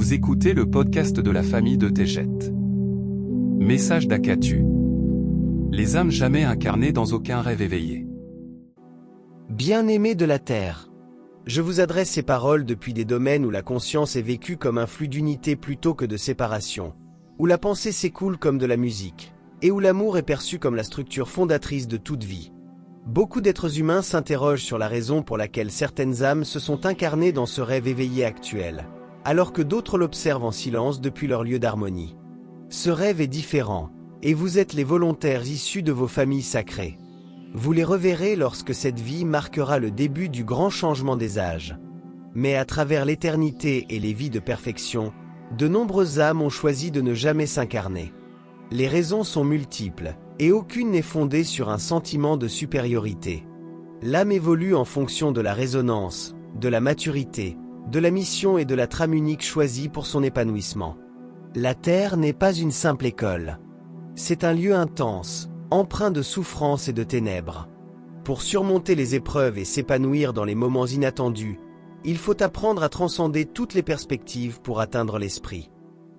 Vous écoutez le podcast de la famille de Tejet. Message d'Akatu. Les âmes jamais incarnées dans aucun rêve éveillé. Bien-aimés de la Terre, je vous adresse ces paroles depuis des domaines où la conscience est vécue comme un flux d'unité plutôt que de séparation, où la pensée s'écoule comme de la musique, et où l'amour est perçu comme la structure fondatrice de toute vie. Beaucoup d'êtres humains s'interrogent sur la raison pour laquelle certaines âmes se sont incarnées dans ce rêve éveillé actuel, alors que d'autres l'observent en silence depuis leur lieu d'harmonie. Ce rêve est différent, et vous êtes les volontaires issus de vos familles sacrées. Vous les reverrez lorsque cette vie marquera le début du grand changement des âges. Mais à travers l'éternité et les vies de perfection, de nombreuses âmes ont choisi de ne jamais s'incarner. Les raisons sont multiples, et aucune n'est fondée sur un sentiment de supériorité. L'âme évolue en fonction de la résonance, de la maturité, de la mission et de la trame unique choisie pour son épanouissement. La Terre n'est pas une simple école. C'est un lieu intense, empreint de souffrance et de ténèbres. Pour surmonter les épreuves et s'épanouir dans les moments inattendus, il faut apprendre à transcender toutes les perspectives pour atteindre l'esprit.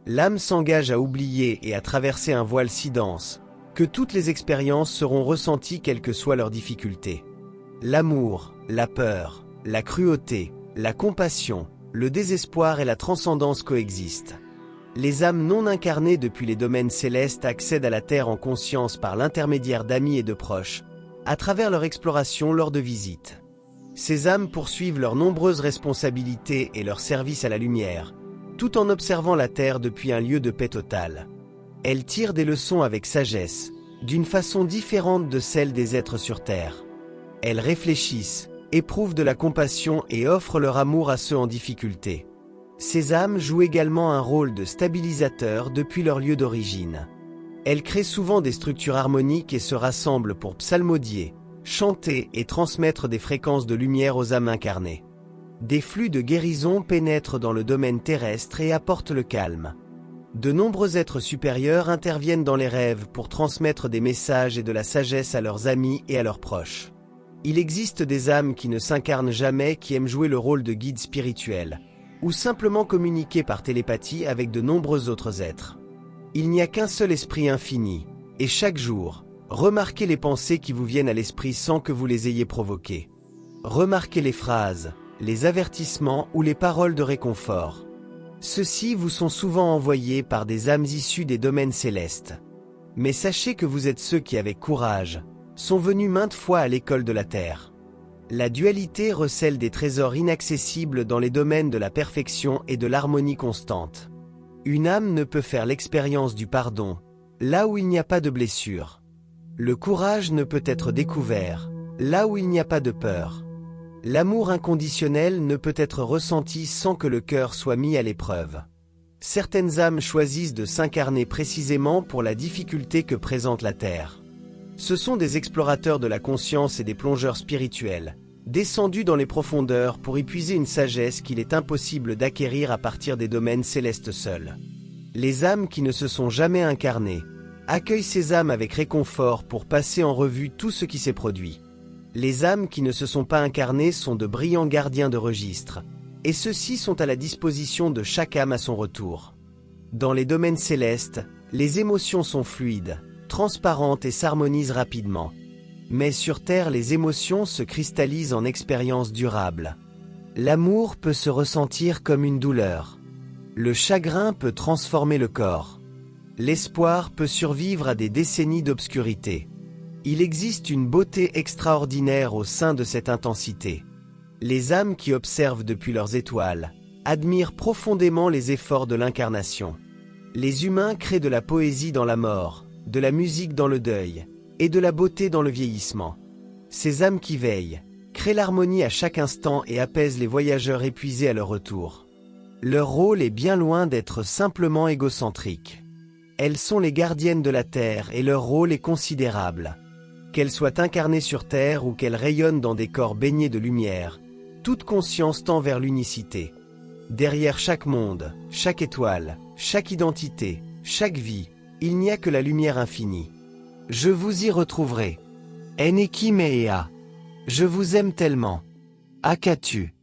L'âme s'engage à oublier et à traverser un voile si dense que toutes les expériences seront ressenties quelles que soient leurs difficultés. L'amour, la peur, la cruauté, la compassion, le désespoir et la transcendance coexistent. Les âmes non incarnées depuis les domaines célestes accèdent à la Terre en conscience par l'intermédiaire d'amis et de proches, à travers leur exploration lors de visites. Ces âmes poursuivent leurs nombreuses responsabilités et leur service à la lumière, tout en observant la Terre depuis un lieu de paix totale. Elles tirent des leçons avec sagesse, d'une façon différente de celle des êtres sur Terre. Elles réfléchissent, éprouvent de la compassion et offrent leur amour à ceux en difficulté. Ces âmes jouent également un rôle de stabilisateur depuis leur lieu d'origine. Elles créent souvent des structures harmoniques et se rassemblent pour psalmodier, chanter et transmettre des fréquences de lumière aux âmes incarnées. Des flux de guérison pénètrent dans le domaine terrestre et apportent le calme. De nombreux êtres supérieurs interviennent dans les rêves pour transmettre des messages et de la sagesse à leurs amis et à leurs proches. Il existe des âmes qui ne s'incarnent jamais qui aiment jouer le rôle de guide spirituel, ou simplement communiquer par télépathie avec de nombreux autres êtres. Il n'y a qu'un seul esprit infini, et chaque jour, remarquez les pensées qui vous viennent à l'esprit sans que vous les ayez provoquées. Remarquez les phrases, les avertissements ou les paroles de réconfort. Ceux-ci vous sont souvent envoyés par des âmes issues des domaines célestes. Mais sachez que vous êtes ceux qui, avec courage, sont venus maintes fois à l'école de la Terre. La dualité recèle des trésors inaccessibles dans les domaines de la perfection et de l'harmonie constante. Une âme ne peut faire l'expérience du pardon, là où il n'y a pas de blessure. Le courage ne peut être découvert, là où il n'y a pas de peur. L'amour inconditionnel ne peut être ressenti sans que le cœur soit mis à l'épreuve. Certaines âmes choisissent de s'incarner précisément pour la difficulté que présente la Terre. Ce sont des explorateurs de la conscience et des plongeurs spirituels, descendus dans les profondeurs pour y puiser une sagesse qu'il est impossible d'acquérir à partir des domaines célestes seuls. Les âmes qui ne se sont jamais incarnées accueillent ces âmes avec réconfort pour passer en revue tout ce qui s'est produit. Les âmes qui ne se sont pas incarnées sont de brillants gardiens de registre, et ceux-ci sont à la disposition de chaque âme à son retour. Dans les domaines célestes, les émotions sont fluides, transparentes et s'harmonisent rapidement. Mais sur Terre, les émotions se cristallisent en expériences durables. L'amour peut se ressentir comme une douleur. Le chagrin peut transformer le corps. L'espoir peut survivre à des décennies d'obscurité. Il existe une beauté extraordinaire au sein de cette intensité. Les âmes qui observent depuis leurs étoiles admirent profondément les efforts de l'incarnation. Les humains créent de la poésie dans la mort, de la musique dans le deuil, et de la beauté dans le vieillissement. Ces âmes qui veillent, créent l'harmonie à chaque instant et apaisent les voyageurs épuisés à leur retour. Leur rôle est bien loin d'être simplement égocentrique. Elles sont les gardiennes de la Terre et leur rôle est considérable. Qu'elles soient incarnées sur Terre ou qu'elles rayonnent dans des corps baignés de lumière, toute conscience tend vers l'unicité. Derrière chaque monde, chaque étoile, chaque identité, chaque vie, il n'y a que la lumière infinie. Je vous y retrouverai. Eneki Mea. Je vous aime tellement. Akatu.